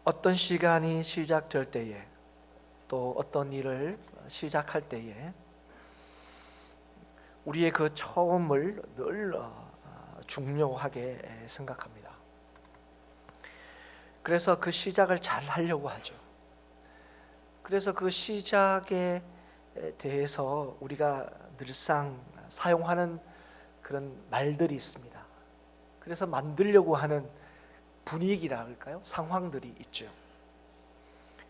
어떤 시간이 시작될 때에, 또 어떤 일을 시작할 때에 우리의 그 처음을 늘 중요하게 생각합니다. 그래서 그 시작을 잘 하려고 하죠. 그래서 그 시작에 대해서 우리가 늘상 사용하는 그런 말들이 있습니다. 그래서 만들려고 하는 분위기라 할까요? 상황들이 있죠.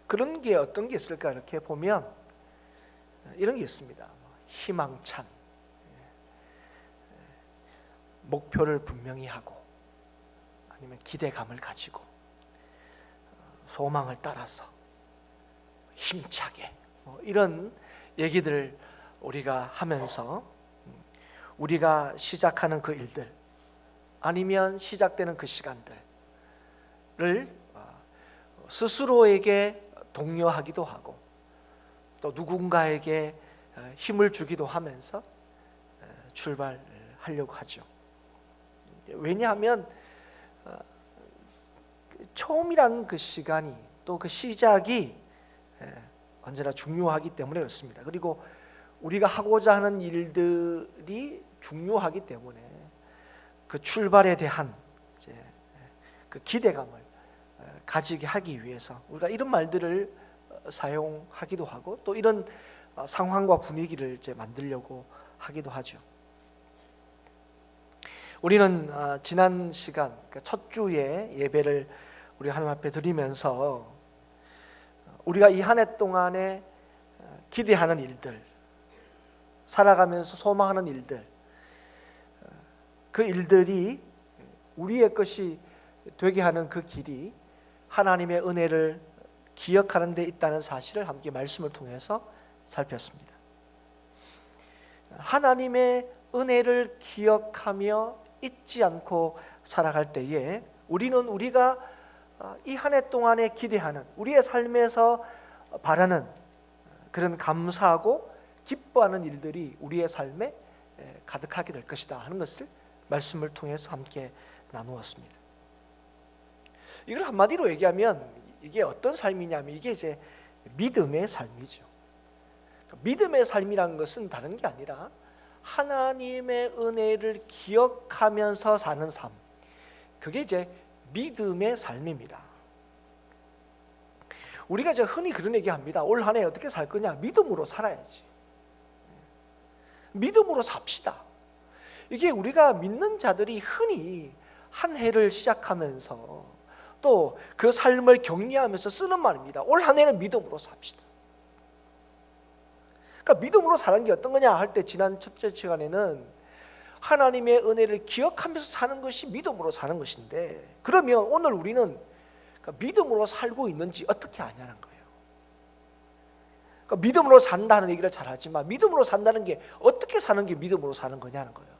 그런 게 어떤 게 있을까? 이렇게 보면 이런 게 있습니다. 희망찬, 목표를 분명히 하고, 아니면 기대감을 가지고, 소망을 따라서 힘차게, 이런 얘기들을 우리가 하면서 우리가 시작하는 그 일들, 아니면 시작되는 그 시간들을 스스로에게 독려하기도 하고, 또 누군가에게 힘을 주기도 하면서 출발하려고 하죠. 왜냐하면 처음이라는 그 시간이, 또 그 시작이 언제나 중요하기 때문에 그렇습니다. 그리고 우리가 하고자 하는 일들이 중요하기 때문에 그 출발에 대한 그 기대감을 가지게 하기 위해서 우리가 이런 말들을 사용하기도 하고, 또 이런 상황과 분위기를 만들려고 하기도 하죠. 우리는 지난 시간, 첫 주에 예배를 우리 하나님 앞에 드리면서 우리가 이 한 해 동안에 기대하는 일들, 살아가면서 소망하는 일들, 그 일들이 우리의 것이 되게 하는 그 길이 하나님의 은혜를 기억하는 데 있다는 사실을 함께 말씀을 통해서 살폈습니다. 하나님의 은혜를 기억하며 잊지 않고 살아갈 때에 우리는 우리가 이 한 해 동안에 기대하는, 우리의 삶에서 바라는 그런 감사하고 기뻐하는 일들이 우리의 삶에 가득하게 될 것이다 하는 것을 말씀을 통해서 함께 나누었습니다. 이걸 한마디로 얘기하면 이게 어떤 삶이냐면 이게 이제 믿음의 삶이죠. 믿음의 삶이라는 것은 다른 게 아니라 하나님의 은혜를 기억하면서 사는 삶, 그게 이제 믿음의 삶입니다. 우리가 이제 흔히 그런 얘기합니다. 올 한 해 어떻게 살 거냐? 믿음으로 살아야지. 믿음으로 삽시다. 이게 우리가 믿는 자들이 흔히 한 해를 시작하면서 또 그 삶을 격려하면서 쓰는 말입니다. 올 한 해는 믿음으로 삽시다. 그러니까 믿음으로 사는 게 어떤 거냐 할 때, 지난 첫째 시간에는 하나님의 은혜를 기억하면서 사는 것이 믿음으로 사는 것인데, 그러면 오늘 우리는 믿음으로 살고 있는지 어떻게 아냐는 거예요. 그러니까 믿음으로 산다는 얘기를 잘 하지만 믿음으로 산다는 게 어떻게 사는 게 믿음으로 사는 거냐는 거예요.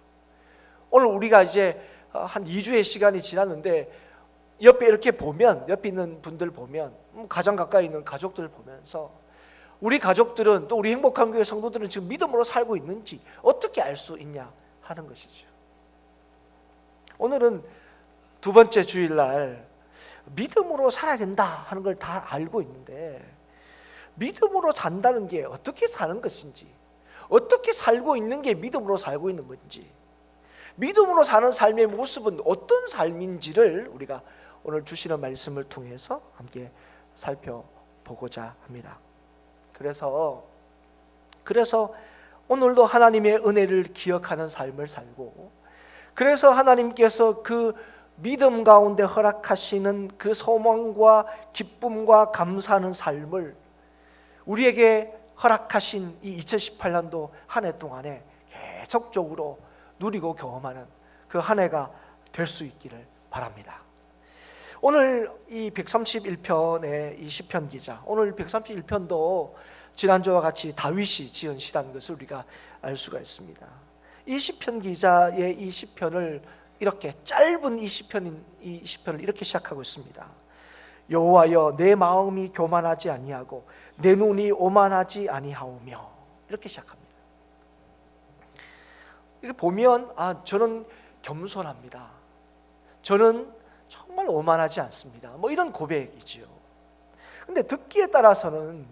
오늘 우리가 이제 한 2주의 시간이 지났는데 옆에 이렇게 보면, 옆에 있는 분들 보면, 가장 가까이 있는 가족들을 보면서 우리 가족들은, 또 우리 행복한 교회 성도들은 지금 믿음으로 살고 있는지 어떻게 알 수 있냐 하는 것이죠. 오늘은 두 번째 주일날 믿음으로 살아야 된다 하는 걸 다 알고 있는데, 믿음으로 산다는 게 어떻게 사는 것인지, 어떻게 살고 있는 게 믿음으로 살고 있는 건지, 믿음으로 사는 삶의 모습은 어떤 삶인지를 우리가 오늘 주시는 말씀을 통해서 함께 살펴보고자 합니다. 그래서 오늘도 하나님의 은혜를 기억하는 삶을 살고, 그래서 하나님께서 그 믿음 가운데 허락하시는 그 소망과 기쁨과 감사하는 삶을 우리에게 허락하신 이 2018년도 한 해 동안에 계속적으로 누리고 경험하는 그 한 해가 될 수 있기를 바랍니다. 오늘 이 131편의 이 시편 기자, 오늘 131편도 지난주와 같이 다윗이 지은 시라는 것을 우리가 알 수가 있습니다. 이 시편 기자의 이 시편을 이렇게 짧은 이 시편을 이렇게 시작하고 있습니다. 여호와여, 내 마음이 교만하지 아니하고 내 눈이 오만하지 아니하오며, 이렇게 시작합니다. 이게 보면 저는 겸손합니다. 저는 정말 오만하지 않습니다. 이런 고백이지요. 근데 듣기에 따라서는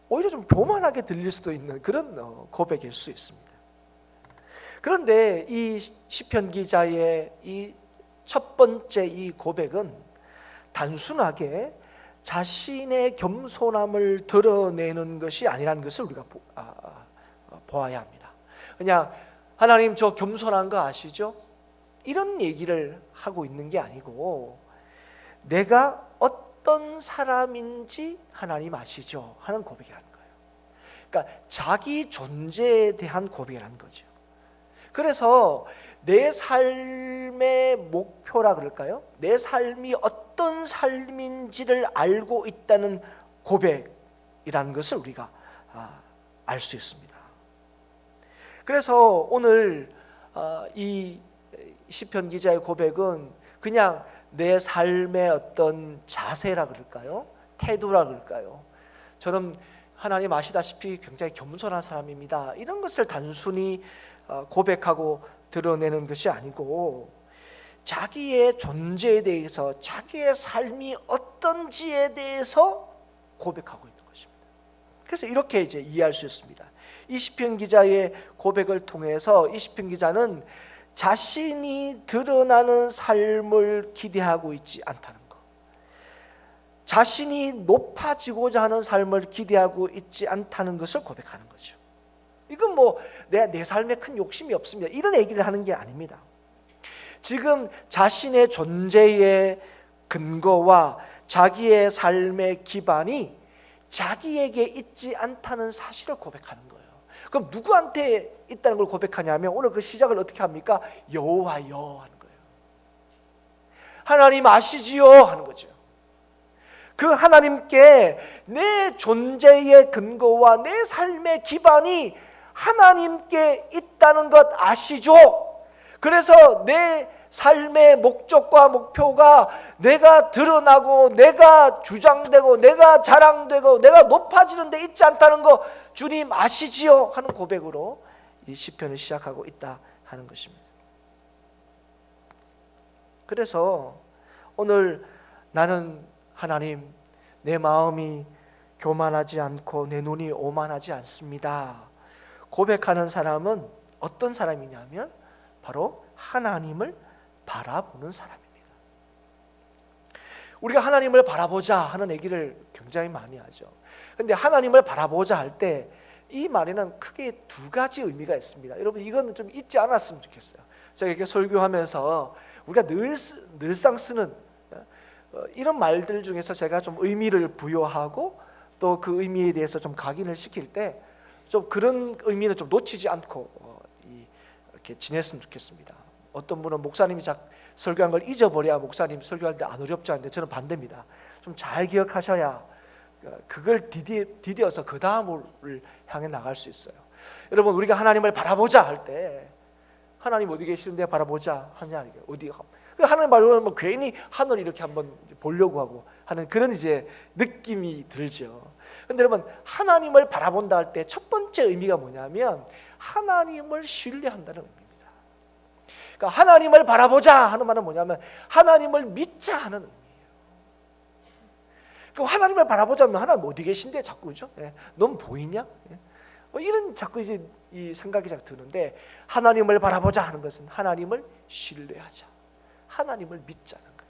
오히려 좀 교만하게 들릴 수도 있는 그런 고백일 수 있습니다. 그런데 이 시편 기자의 이 첫 번째 이 고백은 단순하게 자신의 겸손함을 드러내는 것이 아니라는 것을 우리가 보아야 합니다. 그냥 하나님 저 겸손한 거 아시죠? 이런 얘기를 하고 있는 게 아니고 내가 어떤 사람인지 하나님 아시죠? 하는 고백이라는 거예요. 그러니까 자기 존재에 대한 고백이라는 거죠. 그래서 내 삶의 목표라 그럴까요? 내 삶이 어떤 삶인지를 알고 있다는 고백이라는 것을 우리가 알 수 있습니다. 그래서 오늘 이 시편 기자의 고백은 그냥 내 삶의 어떤 자세라 그럴까요? 태도라 그럴까요? 저는 하나님 아시다시피 굉장히 겸손한 사람입니다. 이런 것을 단순히 고백하고 드러내는 것이 아니고 자기의 존재에 대해서, 자기의 삶이 어떤지에 대해서 고백하고 있는 것입니다. 그래서 이렇게 이제 이해할 수 있습니다. 이 시편 기자의 고백을 통해서 이 시편 기자는 자신이 드러나는 삶을 기대하고 있지 않다는 것, 자신이 높아지고자 하는 삶을 기대하고 있지 않다는 것을 고백하는 거죠. 이건 뭐 내 삶에 큰 욕심이 없습니다, 이런 얘기를 하는 게 아닙니다. 지금 자신의 존재의 근거와 자기의 삶의 기반이 자기에게 있지 않다는 사실을 고백하는 거예요. 그럼 누구한테 있다는 걸 고백하냐면 오늘 그 시작을 어떻게 합니까? 여호와여 하는 거예요. 하나님 아시지요 하는 거죠. 그 하나님께 내 존재의 근거와 내 삶의 기반이 하나님께 있다는 것 아시죠? 그래서 내 삶의 목적과 목표가 내가 드러나고 내가 주장되고 내가 자랑되고 내가 높아지는 데 있지 않다는 거 주님 아시지요? 하는 고백으로 이 시편을 시작하고 있다 하는 것입니다. 그래서 오늘 나는 하나님, 내 마음이 교만하지 않고 내 눈이 오만하지 않습니다 고백하는 사람은 어떤 사람이냐면 바로 하나님을 바라보는 사람입니다. 우리가 하나님을 바라보자 하는 얘기를 굉장히 많이 하죠. 그런데 하나님을 바라보자 할 때 이 말에는 크게 두 가지 의미가 있습니다. 여러분 이거는 좀 잊지 않았으면 좋겠어요. 제가 이렇게 설교하면서 우리가 늘상 쓰는 이런 말들 중에서 제가 좀 의미를 부여하고 또 그 의미에 대해서 좀 각인을 시킬 때 좀 그런 의미는 좀 놓치지 않고 이렇게 지냈으면 좋겠습니다. 어떤 분은 목사님이 설교한 걸 잊어버려야 목사님 설교할 때 안 어렵지 않은데 저는 반대입니다. 좀 잘 기억하셔야 그걸 디뎌서 그 다음을 향해 나갈 수 있어요. 여러분 우리가 하나님을 바라보자 할 때 하나님 어디 계시는데 바라보자 하냐, 어디 하나님 바라보면 뭐 괜히 하늘 이렇게 한번 보려고 하고 하는 그런 이제 느낌이 들죠. 근데 여러분 하나님을 바라본다 할 때 첫 번째 의미가 뭐냐면 하나님을 신뢰한다는 의미입니다. 그러니까 하나님을 바라보자 하는 말은 뭐냐면 하나님을 믿자 하는 의미예요. 그 하나님을 바라보자면 하나님 어디 계신데 자꾸죠? 넌 보이냐? 이런 자꾸 이제 이 생각이 자꾸 드는데 하나님을 바라보자 하는 것은 하나님을 신뢰하자, 하나님을 믿자는 거예요.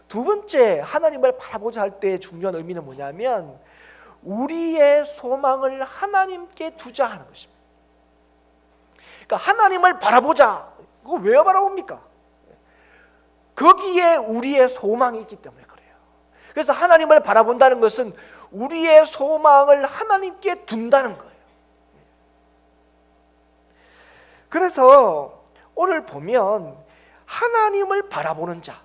두 번째 하나님을 바라보자 할 때 중요한 의미는 뭐냐면 우리의 소망을 하나님께 두자 하는 것입니다. 그러니까 하나님을 바라보자, 그거 왜 바라봅니까? 거기에 우리의 소망이 있기 때문에 그래요. 그래서 하나님을 바라본다는 것은 우리의 소망을 하나님께 둔다는 거예요. 그래서 오늘 보면 하나님을 바라보는 자,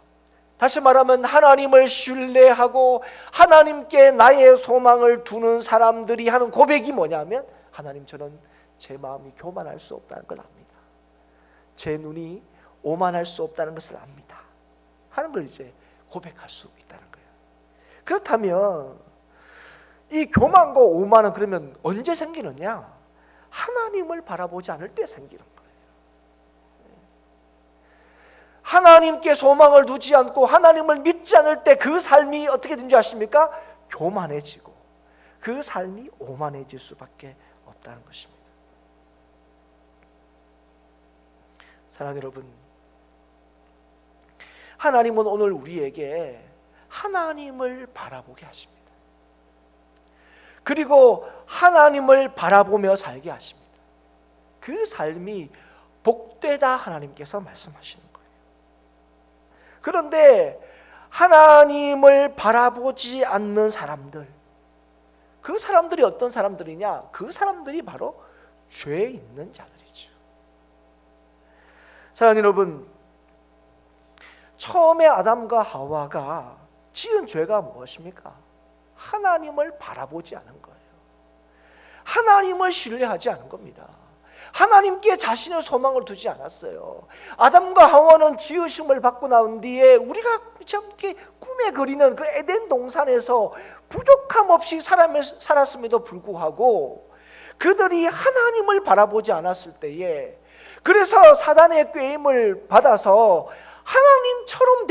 다시 말하면 하나님을 신뢰하고 하나님께 나의 소망을 두는 사람들이 하는 고백이 뭐냐면 하나님, 저는 제 마음이 교만할 수 없다는 걸 압니다. 제 눈이 오만할 수 없다는 것을 압니다 하는 걸 이제 고백할 수 있다는 거예요. 그렇다면 이 교만과 오만은 그러면 언제 생기느냐? 하나님을 바라보지 않을 때 생기는 거예요. 하나님께 소망을 두지 않고 하나님을 믿지 않을 때 그 삶이 어떻게 된지 아십니까? 교만해지고 그 삶이 오만해질 수밖에 없다는 것입니다. 사랑하는 여러분, 하나님은 오늘 우리에게 하나님을 바라보게 하십니다. 그리고 하나님을 바라보며 살게 하십니다. 그 삶이 복되다 하나님께서 말씀하시는 거예요. 그런데 하나님을 바라보지 않는 사람들, 그 사람들이 어떤 사람들이냐? 그 사람들이 바로 죄 있는 자들이죠. 사랑하는 여러분, 처음에 아담과 하와가 지은 죄가 무엇입니까? 하나님을 바라보지 않은 거예요. 하나님을 신뢰하지 않은 겁니다. 하나님께 자신의 소망을 두지 않았어요. 아담과 하와는 지으심을 받고 나온 뒤에 우리가 이렇게 꿈에 그리는 그 에덴 동산에서 부족함 없이 살았음에도 불구하고 그들이 하나님을 바라보지 않았을 때에, 그래서 사단의 꾀임을 받아서 하나님처럼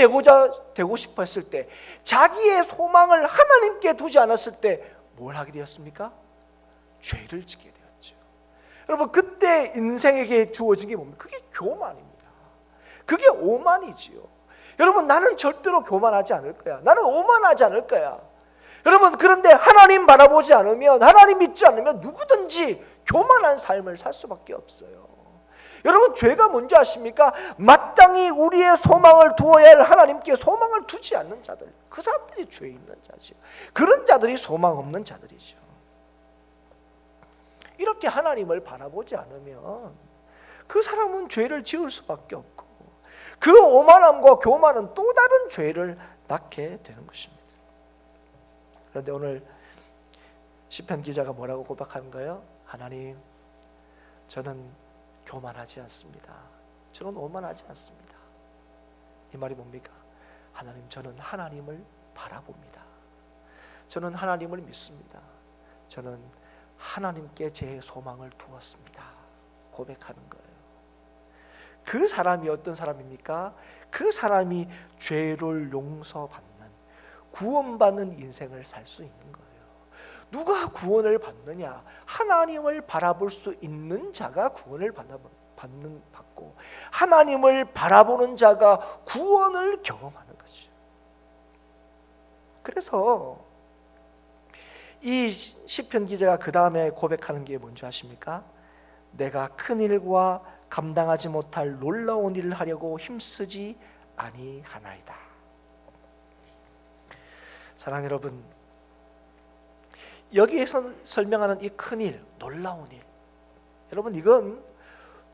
되고 싶어 했을 때, 자기의 소망을 하나님께 두지 않았을 때 뭘 하게 되었습니까? 죄를 짓게 되었죠. 여러분, 그때 인생에게 주어진 게 뭡니까? 그게 교만입니다. 그게 오만이지요. 여러분, 나는 절대로 교만하지 않을 거야. 나는 오만하지 않을 거야. 여러분, 그런데 하나님 바라보지 않으면, 하나님 믿지 않으면 누구든지 교만한 삶을 살 수밖에 없어요. 여러분, 죄가 뭔지 아십니까? 마땅히 우리의 소망을 두어야 할 하나님께 소망을 두지 않는 자들, 그 사람들이 죄 있는 자죠. 그런 자들이 소망 없는 자들이죠. 이렇게 하나님을 바라보지 않으면 그 사람은 죄를 지을 수밖에 없고, 그 오만함과 교만은 또 다른 죄를 낳게 되는 것입니다. 그런데 오늘 시편 기자가 뭐라고 고백하는가요? 하나님, 저는 교만하지 않습니다. 저는 오만하지 않습니다. 이 말이 뭡니까? 하나님, 저는 하나님을 바라봅니다. 저는 하나님을 믿습니다. 저는 하나님께 제 소망을 두었습니다. 고백하는 거예요. 그 사람이 어떤 사람입니까? 그 사람이 죄를 용서받는, 구원받는 인생을 살 수 있는 거예요. 누가 구원을 받느냐? 하나님을 바라볼 수 있는 자가 구원을 받고, 하나님을 바라보는 자가 구원을 경험하는 거죠. 그래서 이 시편 기자가 그 다음에 고백하는 게 뭔지 아십니까? 내가 큰 일과 감당하지 못할 놀라운 일을 하려고 힘쓰지 아니하나이다. 사랑하는 여러분, 여기에서 설명하는 이 큰 일, 놀라운 일, 여러분, 이건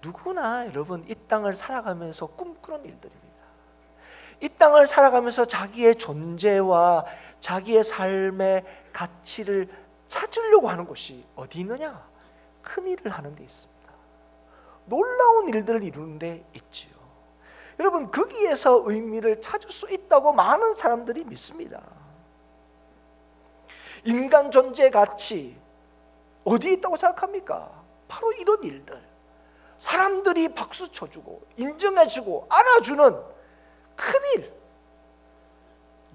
누구나 여러분 이 땅을 살아가면서 꿈꾸는 일들입니다. 이 땅을 살아가면서 자기의 존재와 자기의 삶의 가치를 찾으려고 하는 곳이 어디 있느냐? 큰 일을 하는 데 있습니다. 놀라운 일들을 이루는 데 있지요. 여러분, 거기에서 의미를 찾을 수 있다고 많은 사람들이 믿습니다. 인간 존재 가치 어디에 있다고 생각합니까? 바로 이런 일들, 사람들이 박수 쳐주고 인정해주고 안아주는 큰일,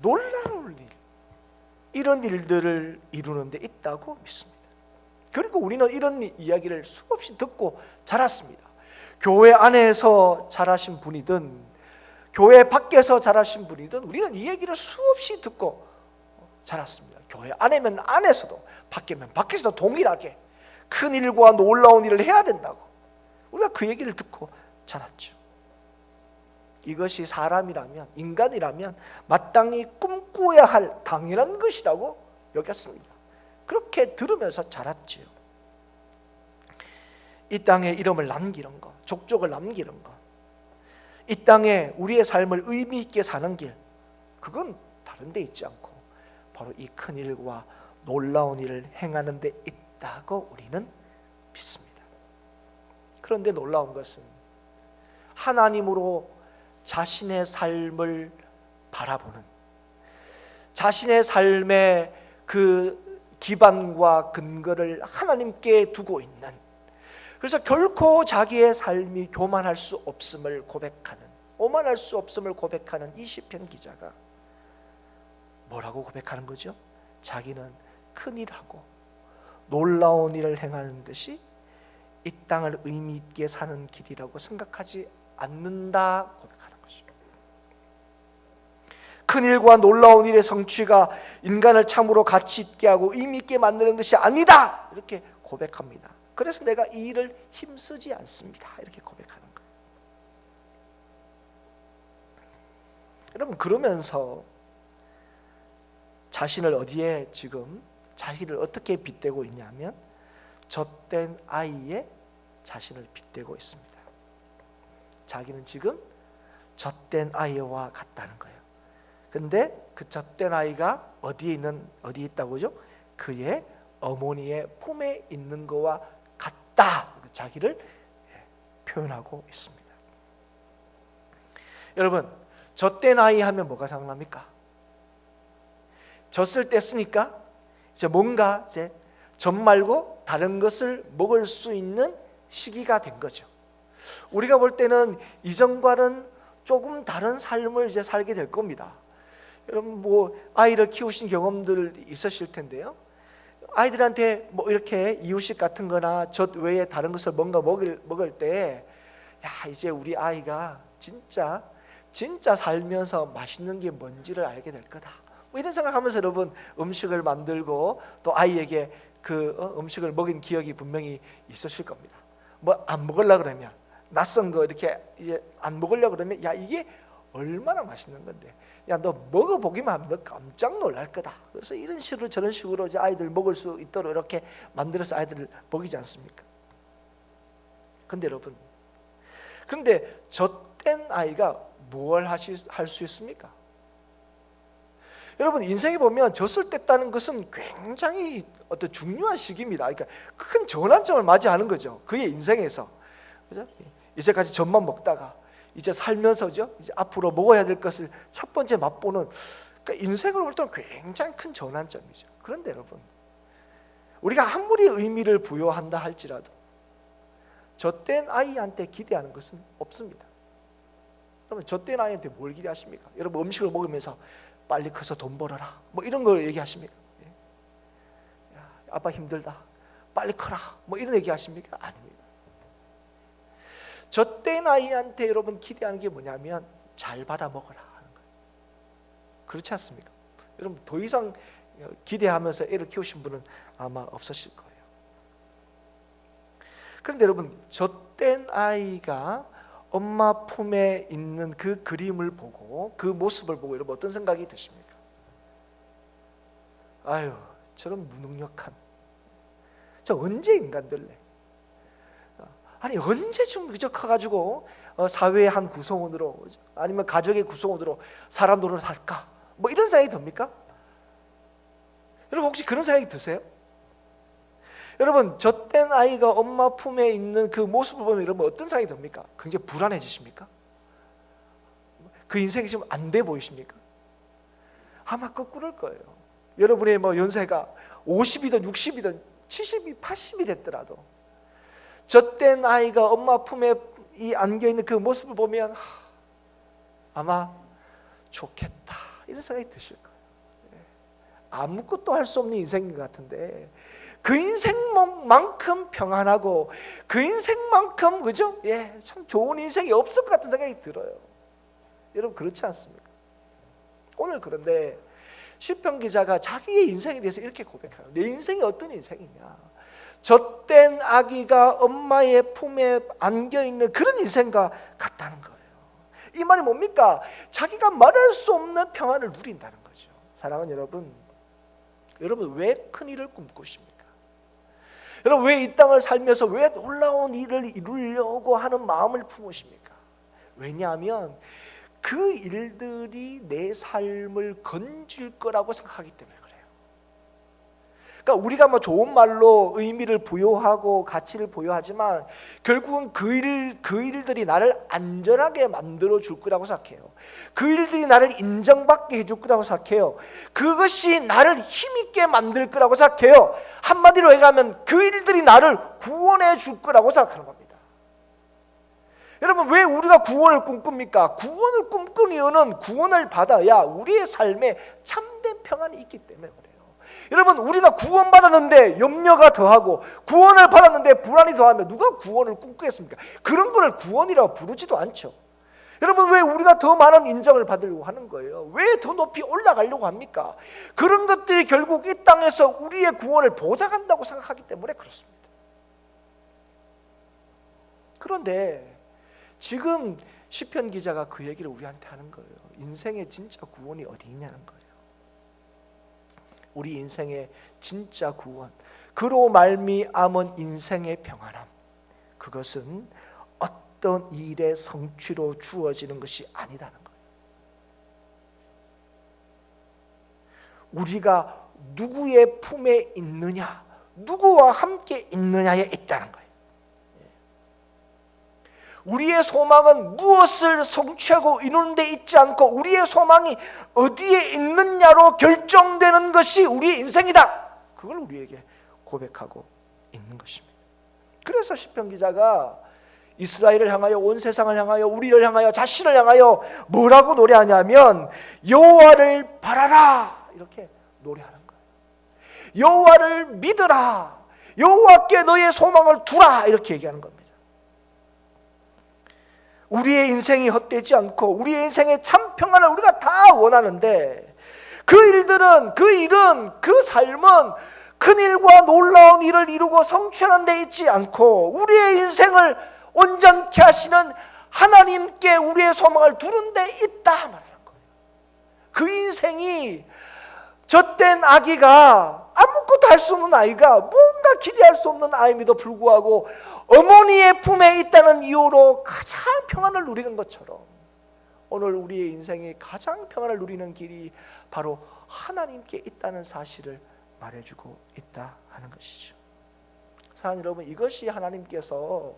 놀라운 일, 이런 일들을 이루는 데 있다고 믿습니다. 그리고 우리는 이런 이야기를 수없이 듣고 자랐습니다. 교회 안에서 자라신 분이든 교회 밖에서 자라신 분이든 우리는 이 얘기를 수없이 듣고 자랐습니다. 교회 안에면 안에서도 밖에면 밖에서도 동일하게 큰 일과 놀라운 일을 해야 된다고 우리가 그 얘기를 듣고 자랐죠. 이것이 사람이라면, 인간이라면 마땅히 꿈꾸어야 할 당연한 것이라고 여겼습니다. 그렇게 들으면서 자랐지요. 이 땅에 이름을 남기는 것, 족적을 남기는 것, 이 땅에 우리의 삶을 의미 있게 사는 길, 그건 다른 데 있지 않고 바로 이 큰 일과 놀라운 일을 행하는 데 있다고 우리는 믿습니다. 그런데 놀라운 것은 하나님으로 자신의 삶을 바라보는, 자신의 삶의 그 기반과 근거를 하나님께 두고 있는, 그래서 결코 자기의 삶이 교만할 수 없음을 고백하는, 오만할 수 없음을 고백하는 이 시편 기자가 뭐라고 고백하는 거죠? 자기는 큰일하고 놀라운 일을 행하는 것이 이 땅을 의미 있게 사는 길이라고 생각하지 않는다 고백하는 것이죠. 큰일과 놀라운 일의 성취가 인간을 참으로 가치 있게 하고 의미 있게 만드는 것이 아니다 이렇게 고백합니다. 그래서 내가 이 일을 힘쓰지 않습니다 이렇게 고백하는 거예요. 여러분, 그러면서 자신을 어디에 지금 자기를 어떻게 빗대고 있냐면 젖된 아이의 자신을 빗대고 있습니다. 자기는 지금 젖된 아이와 같다는 거예요. 근데 그 젖된 아이가 어디에 있다고죠? 그의 어머니의 품에 있는 거와 같다. 자기를 표현하고 있습니다. 여러분, 젖된 아이 하면 뭐가 생각납니까? 젖을 뗐으니까 이제 뭔가 이제 젖 말고 다른 것을 먹을 수 있는 시기가 된 거죠. 우리가 볼 때는 이전과는 조금 다른 삶을 이제 살게 될 겁니다. 여러분, 뭐 아이를 키우신 경험들 있으실 텐데요. 아이들한테 뭐 이렇게 이유식 같은 거나 젖 외에 다른 것을 뭔가 먹을 때, 야, 이제 우리 아이가 진짜 살면서 맛있는 게 뭔지를 알게 될 거다, 뭐 이런 생각하면서 여러분 음식을 만들고 또 아이에게 그 음식을 먹인 기억이 분명히 있으실 겁니다. 뭐 안 먹으려고 그러면, 낯선 거 이렇게 이제 안 먹으려고 그러면, 야, 이게 얼마나 맛있는 건데, 야, 너 먹어보기만 하면 너 깜짝 놀랄 거다. 그래서 이런 식으로 저런 식으로 이제 아이들 먹을 수 있도록 이렇게 만들어서 아이들을 먹이지 않습니까? 근데 여러분, 그런데 젖된 아이가 뭘 할 수 있습니까? 여러분, 인생에 보면 젖을 뗐다는 것은 굉장히 어떤 중요한 시기입니다. 그러니까 큰 전환점을 맞이하는 거죠. 그의 인생에서, 그죠? 이제까지 젖만 먹다가 이제 살면서죠, 이제 앞으로 먹어야 될 것을 첫 번째 맛보는, 그러니까 인생을 볼 때는 굉장히 큰 전환점이죠. 그런데 여러분, 우리가 아무리 의미를 부여한다 할지라도 젖된 아이한테 기대하는 것은 없습니다. 그러면 젖된 아이한테 뭘 기대하십니까? 여러분, 음식을 먹으면서 빨리 커서 돈 벌어라, 뭐 이런 걸 얘기하십니까? 야, 아빠 힘들다, 빨리 커라, 뭐 이런 얘기하십니까? 아닙니다. 젖된 아이한테 여러분 기대하는 게 뭐냐면 잘 받아 먹어라 하는 거예요. 그렇지 않습니까? 여러분, 더 이상 기대하면서 애를 키우신 분은 아마 없으실 거예요. 그런데 여러분, 젖된 아이가 엄마 품에 있는 그 그림을 보고, 그 모습을 보고 여러분 어떤 생각이 드십니까? 아유, 저런 무능력한, 저 언제 인간 될래? 아니, 언제쯤 그저 커가지고 사회의 한 구성원으로, 아니면 가족의 구성원으로 사람 노릇을 할까? 뭐 이런 생각이 듭니까? 여러분, 혹시 그런 생각이 드세요? 여러분, 젖된 아이가 엄마 품에 있는 그 모습을 보면 여러분 어떤 생각이 듭니까? 굉장히 불안해지십니까? 그 인생이 지금 안 돼 보이십니까? 아마 거꾸로일 거예요. 여러분의 뭐 연세가 50이든 60이든 70이 80이 됐더라도 젖된 아이가 엄마 품에 안겨있는 그 모습을 보면 아마 좋겠다 이런 생각이 드실 거예요. 아무것도 할 수 없는 인생인 것 같은데 그 인생만큼 평안하고 그 인생만큼, 그죠? 예, 참 좋은 인생이 없을 것 같은 생각이 들어요. 여러분, 그렇지 않습니까? 오늘 그런데 시편 기자가 자기의 인생에 대해서 이렇게 고백해요. 내 인생이 어떤 인생이냐? 젖된 아기가 엄마의 품에 안겨있는 그런 인생과 같다는 거예요. 이 말이 뭡니까? 자기가 말할 수 없는 평안을 누린다는 거죠. 사랑하는 여러분, 왜 큰 일을 꿈꾸십니까? 여러분, 왜 이 땅을 살면서 왜 놀라운 일을 이루려고 하는 마음을 품으십니까? 왜냐하면 그 일들이 내 삶을 건질 거라고 생각하기 때문에 그래요. 그러니까 우리가 뭐 좋은 말로 의미를 부여하고 가치를 부여하지만 결국은 그 일들이 나를 안전하게 만들어 줄 거라고 생각해요. 그 일들이 나를 인정받게 해줄 거라고 생각해요. 그것이 나를 힘있게 만들 거라고 생각해요. 한마디로 얘기하면 그 일들이 나를 구원해 줄 거라고 생각하는 겁니다. 여러분, 왜 우리가 구원을 꿈꿉니까? 구원을 꿈꾸는 이유는 구원을 받아야 우리의 삶에 참된 평안이 있기 때문에 그래요. 여러분, 우리가 구원받았는데 염려가 더하고 구원을 받았는데 불안이 더하면 누가 구원을 꿈꾸겠습니까? 그런 거를 구원이라고 부르지도 않죠. 여러분, 왜 우리가 더 많은 인정을 받으려고 하는 거예요? 왜 더 높이 올라가려고 합니까? 그런 것들이 결국 이 땅에서 우리의 구원을 보장한다고 생각하기 때문에 그렇습니다. 그런데 지금 시편 기자가 그 얘기를 우리한테 하는 거예요. 인생의 진짜 구원이 어디 있냐는 거예요. 우리 인생의 진짜 구원, 그로 말미암은 인생의 평안함, 그것은 어떤 일의 성취로 주어지는 것이 아니다는 거예요. 우리가 누구의 품에 있느냐, 누구와 함께 있느냐에 있다는 거예요. 우리의 소망은 무엇을 성취하고 이루는 데 있지 않고 우리의 소망이 어디에 있느냐로 결정되는 것이 우리의 인생이다. 그걸 우리에게 고백하고 있는 것입니다. 그래서 시편 기자가 이스라엘을 향하여, 온 세상을 향하여, 우리를 향하여, 자신을 향하여 뭐라고 노래하냐면 여호와를 바라라, 이렇게 노래하는 거예요. 여호와를 믿으라, 여호와께 너의 소망을 두라, 이렇게 얘기하는 겁니다. 우리의 인생이 헛되지 않고 우리의 인생의 참 평안을 우리가 다 원하는데 그 일은 그 삶은 큰 일과 놀라운 일을 이루고 성취하는 데 있지 않고 우리의 인생을 온전케 하시는 하나님께 우리의 소망을 두는 데 있다 말하는 거예요. 그 인생이 젖된 아기가, 아무것도 할 수 없는 아이가, 뭔가 기대할 수 없는 아임에도 불구하고 어머니의 품에 있다는 이유로 가장 평안을 누리는 것처럼 오늘 우리의 인생이 가장 평안을 누리는 길이 바로 하나님께 있다는 사실을 말해주고 있다 하는 것이죠. 사랑하는 여러분, 이것이 하나님께서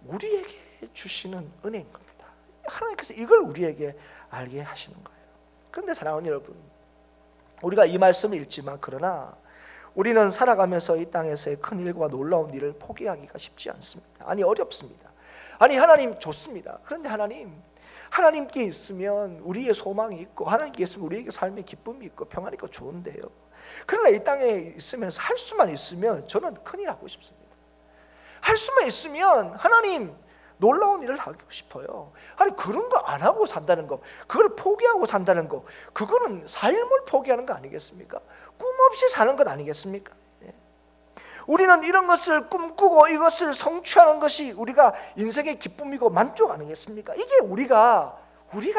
우리에게 주시는 은혜인 겁니다. 하나님께서 이걸 우리에게 알게 하시는 거예요. 그런데 사랑하는 여러분, 우리가 이 말씀을 읽지만 그러나 우리는 살아가면서 이 땅에서의 큰 일과 놀라운 일을 포기하기가 쉽지 않습니다. 아니, 어렵습니다. 아니, 하나님 좋습니다. 그런데 하나님께 있으면 우리의 소망이 있고 하나님께 있으면 우리에게 삶의 기쁨이 있고 평안이 있고 좋은데요. 그러나 이 땅에 있으면서 할 수만 있으면 저는 큰일 하고 싶습니다. 할 수만 있으면 하나님 놀라운 일을 하고 싶어요. 아니, 그런 거 안 하고 산다는 거, 그걸 포기하고 산다는 거, 그거는 삶을 포기하는 거 아니겠습니까? 꿈 없이 사는 것 아니겠습니까? 우리는 이런 것을 꿈꾸고 이것을 성취하는 것이 우리가 인생의 기쁨이고 만족 아니겠습니까? 이게 우리가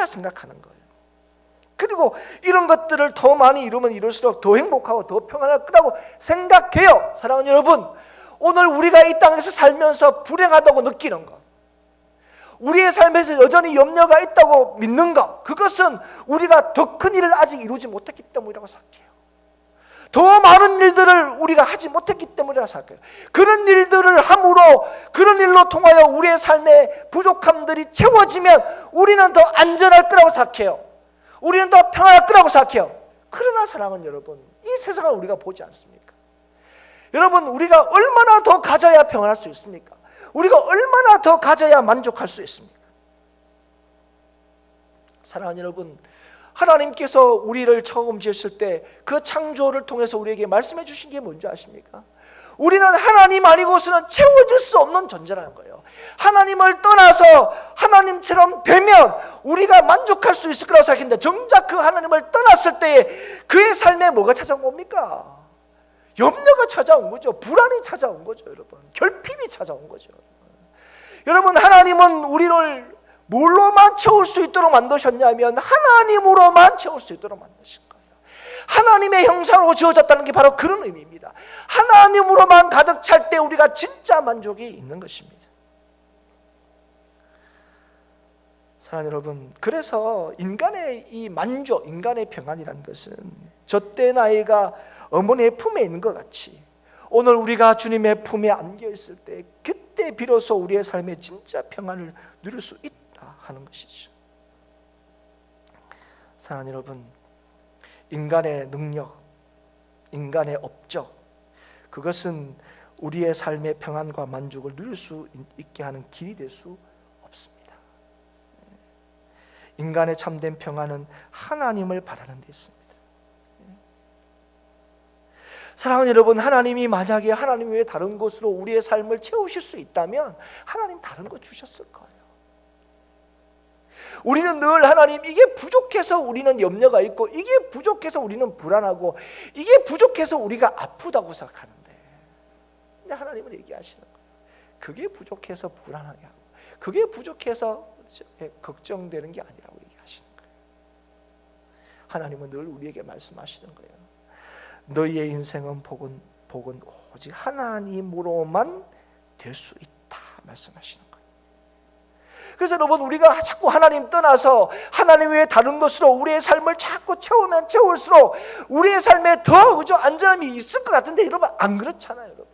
생각하는 거예요. 그리고 이런 것들을 더 많이 이루면 이룰수록 더 행복하고 더 평안할 거라고 생각해요. 사랑하는 여러분, 오늘 우리가 이 땅에서 살면서 불행하다고 느끼는 것, 우리의 삶에서 여전히 염려가 있다고 믿는 것, 그것은 우리가 더 큰 일을 아직 이루지 못했기 때문이라고 생각해요. 더 많은 일들을 우리가 하지 못했기 때문이라고 생각해요. 그런 일들을 함으로, 그런 일로 통하여 우리의 삶의 부족함들이 채워지면 우리는 더 안전할 거라고 생각해요. 우리는 더 평안할 거라고 생각해요. 그러나 사랑하는 여러분, 이 세상을 우리가 보지 않습니까? 여러분, 우리가 얼마나 더 가져야 평안할 수 있습니까? 우리가 얼마나 더 가져야 만족할 수 있습니까? 사랑하는 여러분, 하나님께서 우리를 처음 지으실 때 그 창조를 통해서 우리에게 말씀해 주신 게 뭔지 아십니까? 우리는 하나님 아니고서는 채워질 수 없는 존재라는 거예요. 하나님을 떠나서 하나님처럼 되면 우리가 만족할 수 있을 거라고 생각했는데 정작 그 하나님을 떠났을 때에 그의 삶에 뭐가 찾아온 겁니까? 염려가 찾아온 거죠. 불안이 찾아온 거죠. 여러분, 결핍이 찾아온 거죠. 여러분, 하나님은 우리를 뭘로만 채울 수 있도록 만드셨냐면 하나님으로만 채울 수 있도록 만드신 거예요. 하나님의 형상으로 지어졌다는 게 바로 그런 의미입니다. 하나님으로만 가득 찰 때 우리가 진짜 만족이 있는 것입니다. 사랑하는 여러분, 그래서 인간의 이 만족, 인간의 평안이라는 것은 젖된 아이가 어머니의 품에 있는 것 같이 오늘 우리가 주님의 품에 안겨 있을 때 그때 비로소 우리의 삶에 진짜 평안을 누릴 수 있다 하는 것이죠. 사랑하는 여러분, 인간의 능력, 인간의 업적, 그것은 우리의 삶의 평안과 만족을 누릴 수 있게 하는 길이 될 수 없습니다. 인간의 참된 평안은 하나님을 바라는 데 있습니다. 사랑하는 여러분, 하나님이 만약에 하나님 외에 다른 것으로 우리의 삶을 채우실 수 있다면 하나님 다른 거 주셨을 거예요. 우리는 늘 하나님, 이게 부족해서 우리는 염려가 있고, 이게 부족해서 우리는 불안하고, 이게 부족해서 우리가 아프다고 생각하는데, 근데 하나님은 얘기하시는 거예요. 그게 부족해서 불안하게 하고, 그게 부족해서 걱정되는 게 아니라고 얘기하시는 거예요. 하나님은 늘 우리에게 말씀하시는 거예요. 너희의 인생은 복은 오직 하나님으로만 될 수 있다 말씀하시는 거예요. 그래서 여러분, 우리가 자꾸 하나님 떠나서 하나님 외에 다른 것으로 우리의 삶을 자꾸 채우면 채울수록 우리의 삶에 더 그저 안전함이 있을 것 같은데, 여러분 안 그렇잖아요. 여러분,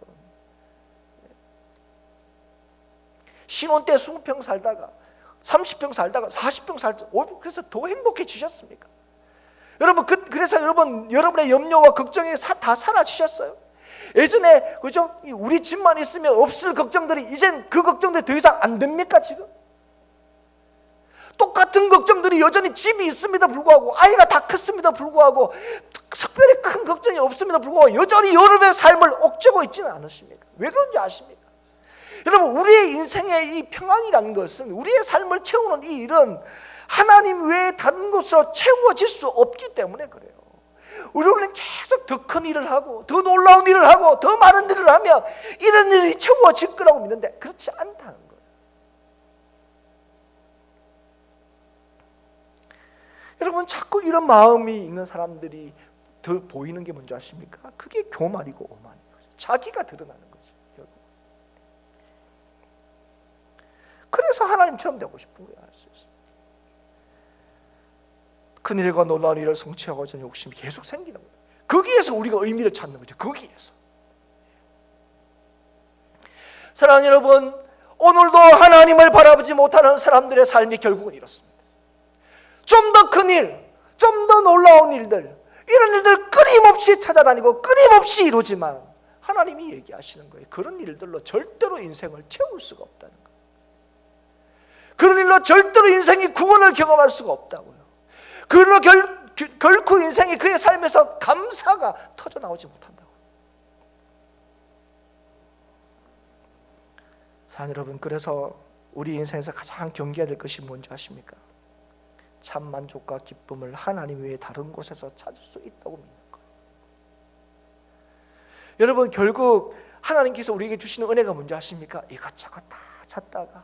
신혼 때 20평 살다가 30평 살다가 40평 살다가 그래서 더 행복해지셨습니까? 여러분, 그래서 여러분의 염려와 걱정이 다 사라지셨어요? 예전에 그죠? 우리 집만 있으면 없을 걱정들이 이젠 그 걱정들이 더 이상 안 됩니까? 지금 똑같은 걱정들이 여전히 집이 있습니다 불구하고, 아이가 다 컸습니다 불구하고, 특별히 큰 걱정이 없습니다 불구하고 여전히 여러분의 삶을 옥죄고 있지는 않으십니까? 왜 그런지 아십니까? 여러분, 우리의 인생의 이 평안이라는 것은, 우리의 삶을 채우는 이 일은 하나님 외에 다른 것으로 채워질 수 없기 때문에 그래요. 우리는 계속 더 큰 일을 하고, 더 놀라운 일을 하고, 더 많은 일을 하면 이런 일이 채워질 거라고 믿는데, 그렇지 않다는 거예요. 여러분, 자꾸 이런 마음이 있는 사람들이 더 보이는 게 뭔지 아십니까? 그게 교만이고 오만인 거죠. 자기가 드러나는 거죠, 결국. 그래서 하나님처럼 되고 싶은 거예요. 할 수 있어요. 큰일과 놀라운 일을 성취하고자 하는 욕심이 계속 생기는 거예요. 거기에서 우리가 의미를 찾는 거죠. 거기에서. 사랑하는 여러분, 오늘도 하나님을 바라보지 못하는 사람들의 삶이 결국은 이렇습니다. 좀 더 큰 일, 좀 더 놀라운 일들, 이런 일들 끊임없이 찾아다니고 끊임없이 이루지만 하나님이 얘기하시는 거예요. 그런 일들로 절대로 인생을 채울 수가 없다는 거예요. 그런 일로 절대로 인생이 구원을 경험할 수가 없다고요. 그걸로 결코 인생이 그의 삶에서 감사가 터져나오지 못한다고. 사랑하는 여러분, 그래서 우리 인생에서 가장 경계해야 될 것이 뭔지 아십니까? 참 만족과 기쁨을 하나님 외에 다른 곳에서 찾을 수 있다고 믿는 거예요. 여러분, 결국 하나님께서 우리에게 주시는 은혜가 뭔지 아십니까? 이것저것 다 찾다가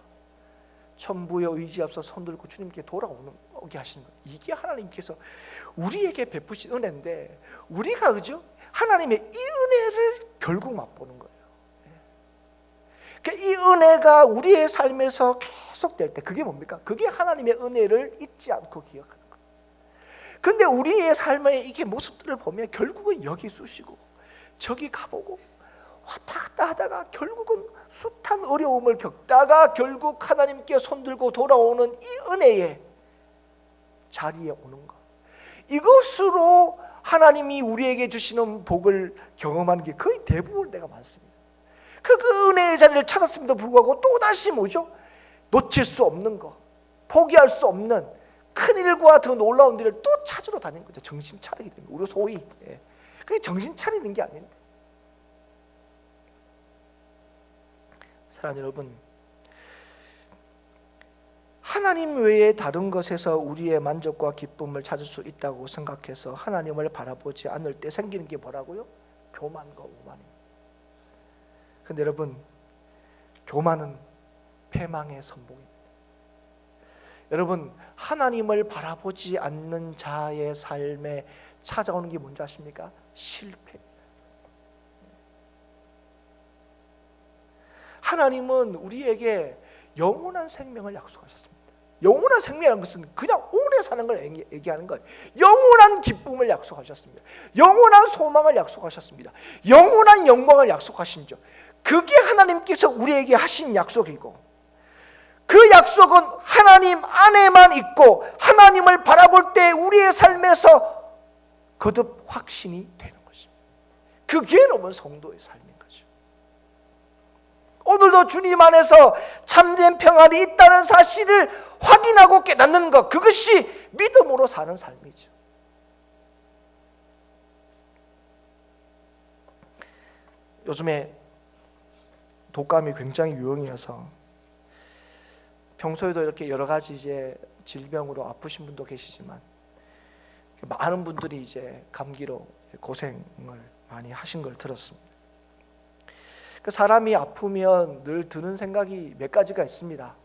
천부여 의지 앞서 손들고 주님께 돌아오게 하시는 거예요. 이게 하나님께서 우리에게 베푸신 은혜인데, 우리가 그죠? 하나님의 이 은혜를 결국 맛보는 거예요. 이 은혜가 우리의 삶에서 계속될 때 그게 뭡니까? 그게 하나님의 은혜를 잊지 않고 기억하는 거예요. 그런데 우리의 삶의 이게 모습들을 보면 결국은 여기 쑤시고 저기 가보고 왔다 갔다 하다가 결국은 숱한 어려움을 겪다가 결국 하나님께 손들고 돌아오는 이 은혜의 자리에 오는 것, 이것으로 하나님이 우리에게 주시는 복을 경험하는 게 거의 대부분 때가 많습니다. 그 은혜의 자리를 찾았음에도 불구하고 또다시 뭐죠? 놓칠 수 없는 것, 포기할 수 없는 큰 일과 더 놀라운 일을 또 찾으러 다니는 거죠. 정신 차리게 됩니다. 우리 소위 그게 정신 차리는 게 아닌데. 사랑하는 여러분, 하나님 외에 다른 것에서 우리의 만족과 기쁨을 찾을 수 있다고 생각해서 하나님을 바라보지 않을 때 생기는 게 뭐라고요? 교만과 오만입니다. 그런데 여러분, 교만은 패망의 선봉입니다. 여러분, 하나님을 바라보지 않는 자의 삶에 찾아오는 게 뭔지 아십니까? 실패. 하나님은 우리에게 영원한 생명을 약속하셨습니다. 영원한 생명이라는 것은 그냥 오래 사는 걸 얘기하는 거예요. 영원한 기쁨을 약속하셨습니다. 영원한 소망을 약속하셨습니다. 영원한 영광을 약속하신 죠. 그게 하나님께서 우리에게 하신 약속이고, 그 약속은 하나님 안에만 있고 하나님을 바라볼 때 우리의 삶에서 거듭 확신이 되는 것입니다. 그게 여러분 성도의 삶인 거죠. 오늘도 주님 안에서 참된 평안이 있다는 사실을 확인하고 깨닫는 것, 그것이 믿음으로 사는 삶이죠. 요즘에 독감이 굉장히 유행이어서 평소에도 이렇게 여러 가지 이제 질병으로 아프신 분도 계시지만 많은 분들이 이제 감기로 고생을 많이 하신 걸 들었습니다. 그 사람이 아프면 늘 드는 생각이 몇 가지가 있습니다.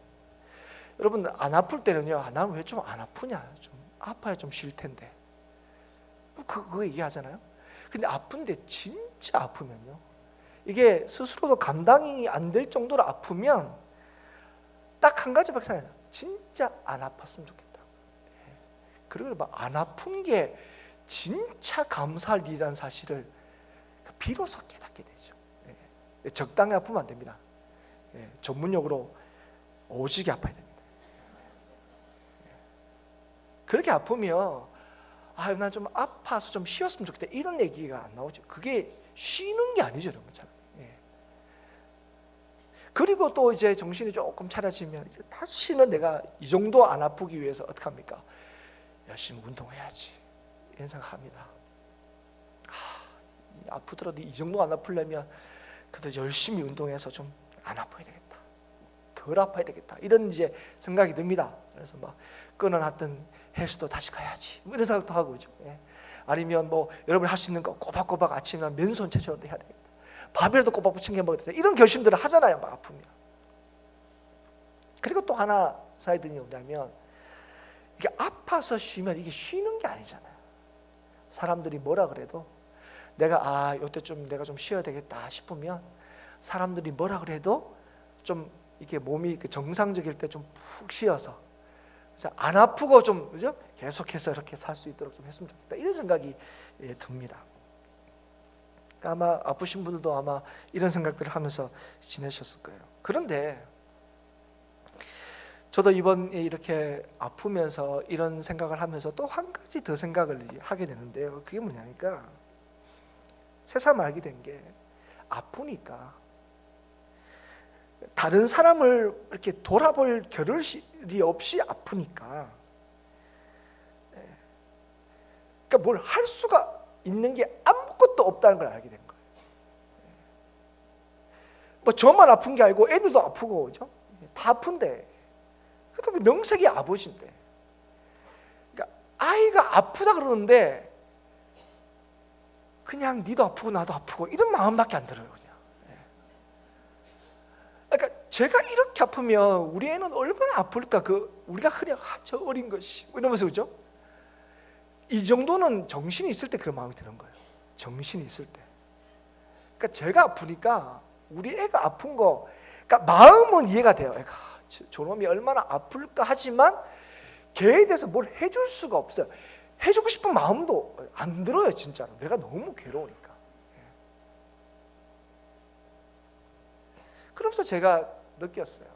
여러분, 안 아플 때는요, 나는 왜 좀 안 아프냐, 좀 아파야 좀 쉴 텐데, 그거 얘기하잖아요. 근데 아픈데 진짜 아프면요, 이게 스스로도 감당이 안 될 정도로 아프면 딱 한 가지밖에 생각이 안 나요. 진짜 안 아팠으면 좋겠다. 그리고 막 안 아픈 게 진짜 감사할 일이라는 사실을 비로소 깨닫게 되죠. 적당히 아프면 안 됩니다. 전문용어로 오지게 아파야 됩니다. 그렇게 아프면 난 좀 아파서 좀 쉬었으면 좋겠다, 이런 얘기가 안 나오죠. 그게 쉬는 게 아니죠, 여러분. 그리고 또 이제 정신이 조금 차려지면 이제 다시는 내가 이 정도 안 아프기 위해서 어떻게 합니까? 열심히 운동해야지, 이런 생각합니다. 아프더라도 이 정도 안 아프려면 그래도 열심히 운동해서 좀 안 아파야 되겠다, 덜 아파야 되겠다, 이런 이제 생각이 듭니다. 그래서 막 끊어놨던 헬스도 다시 가야지, 뭐 이런 생각도 하고 있죠. 아니면 뭐 여러분이 할 수 있는 거 꼬박꼬박 아침에 맨손 체조도 해야 되겠다, 밥이라도 꼬박꼬박 챙겨 먹어야 되겠다, 이런 결심들을 하잖아요, 막 아프면. 그리고 또 하나 사이드니 뭐냐면, 이게 아파서 쉬면 이게 쉬는 게 아니잖아요. 사람들이 뭐라 그래도 내가 이때 좀 내가 좀 쉬어야 되겠다 싶으면 사람들이 뭐라 그래도 좀 이게 몸이 정상적일 때 좀 푹 쉬어서 안 아프고 좀, 그죠? 계속해서 이렇게 살 수 있도록 좀 했으면 좋겠다, 이런 생각이 듭니다. 아마 아프신 분들도 아마 이런 생각들을 하면서 지내셨을 거예요. 그런데 저도 이번에 이렇게 아프면서 이런 생각을 하면서 또 한 가지 더 생각을 하게 되는데요. 그게 뭐냐니까, 새삼 알게 된 게, 아프니까 다른 사람을 이렇게 돌아볼 겨를이 없이 아프니까, 그러니까 뭘 할 수가 있는 게 아무것도 없다는 걸 알게 된 거예요. 뭐 저만 아픈 게 아니고 애들도 아프고, 그죠? 다 아픈데, 그다음에 명색이 아버지인데, 그러니까 아이가 아프다 그러는데 그냥 니도 아프고 나도 아프고 이런 마음밖에 안 들어요, 그냥. 그러니까 제가 이렇게 아프면 우리 애는 얼마나 아플까, 우리가 그냥 저 어린 것이 이러면서, 그죠? 이 정도는 정신이 있을 때 그런 마음이 드는 거예요. 정신이 있을 때. 그러니까 제가 아프니까 우리 애가 아픈 거, 그러니까 마음은 이해가 돼요. 애가 저놈이 얼마나 아플까 하지만 걔에 대해서 뭘 해줄 수가 없어요. 해주고 싶은 마음도 안 들어요, 진짜로. 내가 너무 괴로우니까. 그러면서 제가 느꼈어요.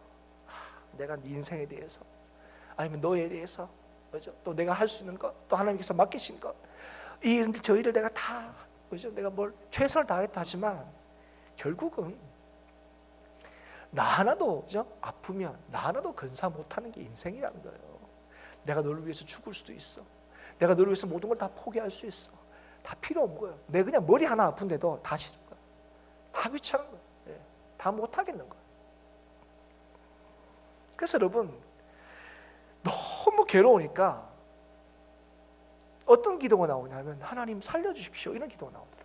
내가 네 인생에 대해서, 아니면 너에 대해서, 그죠? 또 내가 할 수 있는 것, 또 하나님께서 맡기신 것, 저 일을 내가 다, 그죠? 내가 뭘 최선을 다했다 하지만 결국은 나 하나도, 그죠? 아프면 나 하나도 근사 못하는 게 인생이라는 거예요. 내가 너를 위해서 죽을 수도 있어. 내가 너를 위해서 모든 걸 다 포기할 수 있어. 다 필요 없는 거예요. 내 그냥 머리 하나 아픈데도 다 싫은 거예요. 다 귀찮은 거예요. 다 못하겠는 거예요. 그래서 여러분, 너무 괴로우니까 어떤 기도가 나오냐면, 하나님 살려주십시오, 이런 기도가 나오더라고요.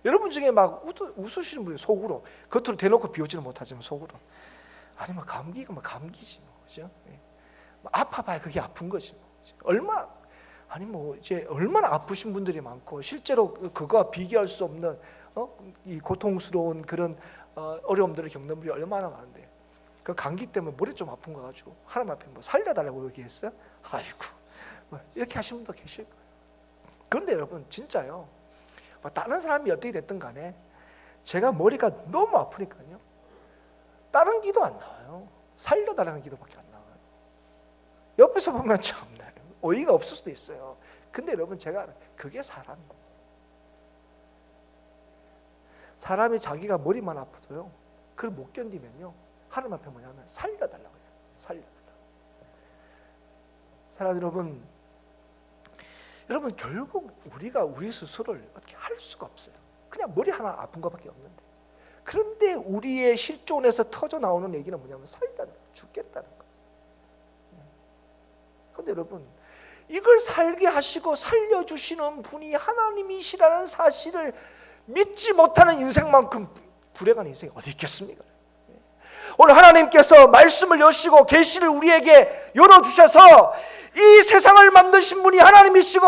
여러분 중에 막 웃으시는 분이 속으로, 겉으로 대놓고 비웃지는 못하지만 속으로, 아니 뭐 감기가 뭐 감기지 뭐, 그죠? 아파봐야 그게 아픈 거지 뭐. 이제 얼마나 아프신 분들이 많고, 실제로 그거와 비교할 수 없는 이 고통스러운 그런 어려움들을 겪는 분이 얼마나 많은데, 그 감기 때문에 머리 좀 아픈 거 가지고 하나님 앞에 뭐 살려달라고 얘기했어요? 아이고, 뭐 이렇게 하시는 분도 계실 거예요. 그런데 여러분, 진짜요, 뭐 다른 사람이 어떻게 됐든 간에 제가 머리가 너무 아프니까요, 다른 기도 안 나와요. 살려달라는 기도밖에 안 나와요. 옆에서 보면 참나 어이가 없을 수도 있어요. 근데 여러분, 제가 그게 사람이에요. 사람이 자기가 머리만 아파도요, 그걸 못 견디면요, 하나님 앞에 뭐냐면 살려달라고 해요. 살려달라고. 사랑하는 여러분 결국 우리가 우리 스스로를 어떻게 할 수가 없어요. 그냥 머리 하나 아픈 것밖에 없는데. 그런데 우리의 실존에서 터져 나오는 얘기는 뭐냐면 죽겠다는 거예요. 그런데 여러분, 이걸 살게 하시고 살려주시는 분이 하나님이시라는 사실을 믿지 못하는 인생만큼 불행한 인생이 어디 있겠습니까? 오늘 하나님께서 말씀을 여시고 계시를 우리에게 열어주셔서 이 세상을 만드신 분이 하나님이시고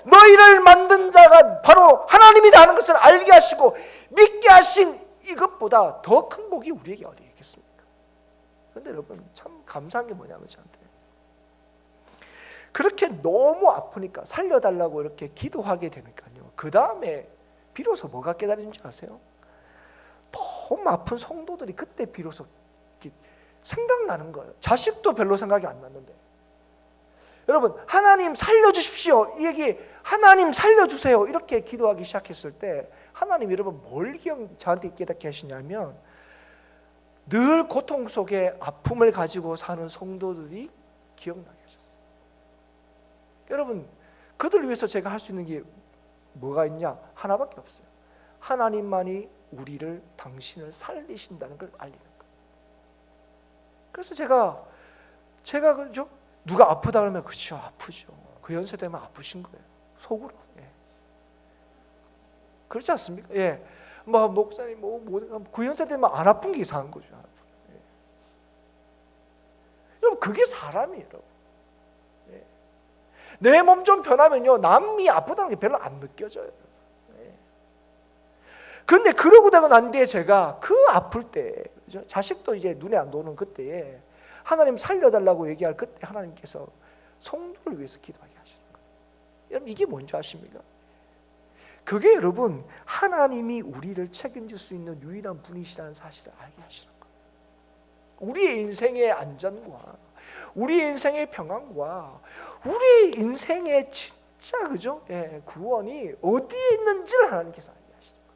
너희를 만든 자가 바로 하나님이다 하는 것을 알게 하시고 믿게 하신 이것보다 더 큰 복이 우리에게 어디 있겠습니까? 그런데 여러분 참 감사한 게 뭐냐면 저한테 그렇게 너무 아프니까 살려달라고 이렇게 기도하게 되니까요, 그 다음에 비로소 뭐가 깨달은지 아세요? 너무 아픈 성도들이 그때 비로소 생각나는 거예요. 자식도 별로 생각이 안 났는데. 여러분, 하나님 살려주십시오, 이 얘기, 하나님 살려주세요 이렇게 기도하기 시작했을 때 하나님 여러분 뭘 저한테 깨닫게 하시냐면 늘 고통 속에 아픔을 가지고 사는 성도들이 기억나게 하셨어요. 여러분, 그들을 위해서 제가 할 수 있는 게 뭐가 있냐? 하나밖에 없어요. 하나님만이 우리를, 당신을 살리신다는 걸 알리는 거예요. 그래서 제가 그죠? 누가 아프다 그러면 그렇죠, 아프죠. 그 연세 되면 아프신 거예요, 속으로. 예. 그렇지 않습니까? 예. 뭐 목사님 그 연세 되면 안 아픈 게 이상한 거죠. 예. 여러분, 그게 사람이에요, 여러분. 예. 내 몸 좀 변하면요, 남이 아프다는 게 별로 안 느껴져요. 근데 그러고 되고 난 뒤에 제가 그 아플 때, 그죠? 자식도 이제 눈에 안 도는 그때에 하나님 살려달라고 얘기할 그때 하나님께서 성도를 위해서 기도하게 하시는 거예요. 여러분, 이게 뭔지 아십니까? 그게 여러분 하나님이 우리를 책임질 수 있는 유일한 분이시라는 사실을 알게 하시는 거예요. 우리의 인생의 안전과 우리의 인생의 평안과 우리의 인생의 진짜 그죠? 예, 구원이 어디에 있는지를 하나님께서 알게 하시는 거예요.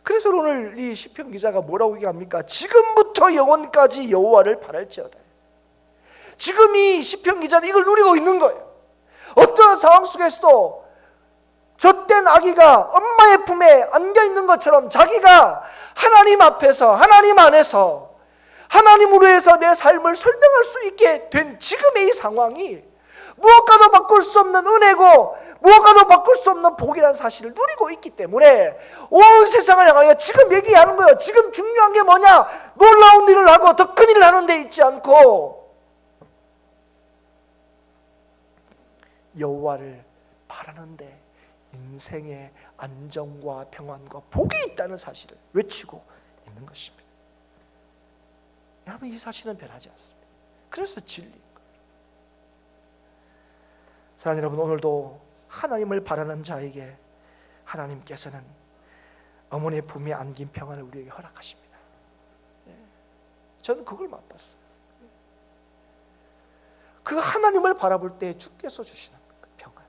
그래서 오늘 이 시편 기자가 뭐라고 얘기합니까? 지금부터 영원까지 여호와를 바랄지어다. 지금 이 시편 기자는 이걸 누리고 있는 거예요. 어떤 상황 속에서도 젖된 아기가 엄마의 품에 안겨 있는 것처럼 자기가 하나님 앞에서, 하나님 안에서 하나님으로 해서 내 삶을 설명할 수 있게 된 지금의 이 상황이 무엇과도 바꿀 수 없는 은혜고 무엇과도 바꿀 수 없는 복이라는 사실을 누리고 있기 때문에 온 세상을 향하여 지금 얘기하는 거예요. 지금 중요한 게 뭐냐? 놀라운 일을 하고 더 큰 일을 하는 데 있지 않고 여호와를 바라는데 인생의 안정과 평안과 복이 있다는 사실을 외치고 있는 것입니다. 여러분, 이 사실은 변하지 않습니다. 그래서 진리인 거예요. 사랑하는 여러분, 오늘도 하나님을 바라는 자에게 하나님께서는 어머니의 품에 안긴 평안을 우리에게 허락하십니다. 저는 그걸 맛봤어요. 그 하나님을 바라볼 때 주께서 주시는 평안.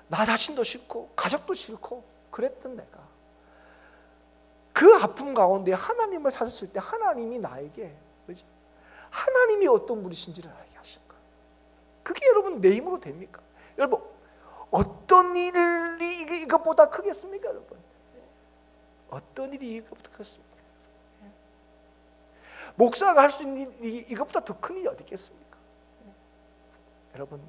나 자신도 싫고 가족도 싫고 그랬던 내가 그 아픔 가운데 하나님을 찾았을 때 하나님이 나에게 그렇지? 하나님이 어떤 분이신지를 알게 하시는 거예요. 그게 여러분 내 힘으로 됩니까? 여러분, 어떤 일이 이것보다 크겠습니까? 여러분, 어떤 일이 이것보다 크겠습니까? 목사가 할 수 있는 일이 이것보다 더 큰 일이 어디 있겠습니까? 여러분,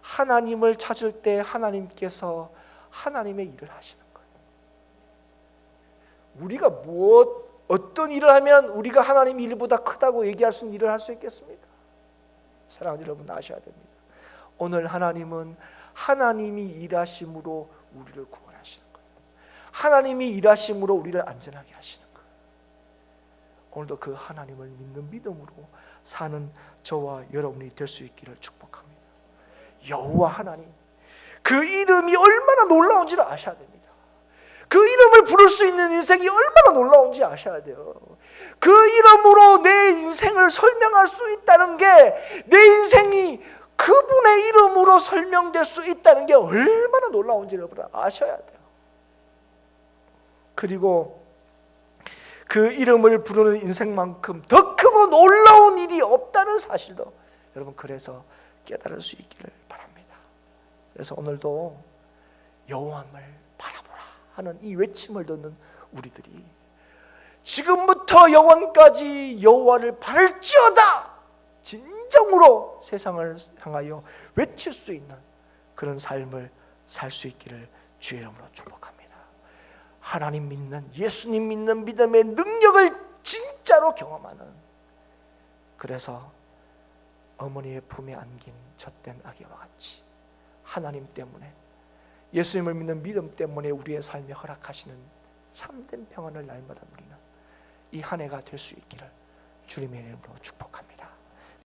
하나님을 찾을 때 하나님께서 하나님의 일을 하시는 거예요. 우리가 어떤 일을 하면 우리가 하나님 일보다 크다고 얘기할 수 있는 일을 할 수 있겠습니까? 사랑하는 여러분, 아셔야 됩니다. 오늘 하나님은 하나님이 일하심으로 우리를 구원하시는 거예요. 하나님이 일하심으로 우리를 안전하게 하시는 거예요. 오늘도 그 하나님을 믿는 믿음으로 사는 저와 여러분이 될 수 있기를 축복합니다. 여호와 하나님, 그 이름이 얼마나 놀라운지를 아셔야 됩니다. 그 이름을 부를 수 있는 인생이 얼마나 놀라운지 아셔야 돼요. 그 이름으로 내 인생을 설명할 수 있다는 게, 내 인생이 그분의 이름으로 설명될 수 있다는 게 얼마나 놀라운지 여러분 아셔야 돼요. 그리고 그 이름을 부르는 인생만큼 더 크고 놀라운 일이 없다는 사실도 여러분 그래서 깨달을 수 있기를 바랍니다. 그래서 오늘도 여호와를 바라보라 하는 이 외침을 듣는 우리들이 지금부터 영원까지 여호와를 바랄지어다 진정으로 세상을 향하여 외칠 수 있는 그런 삶을 살 수 있기를 주의 이름으로 축복합니다. 하나님 믿는, 예수님 믿는 믿음의 능력을 진짜로 경험하는, 그래서 어머니의 품에 안긴 젖된 아기와 같이 하나님 때문에, 예수님을 믿는 믿음 때문에 우리의 삶에 허락하시는 참된 평안을 날마다 누리는 이 한 해가 될 수 있기를 주님의 이름으로 축복합니다.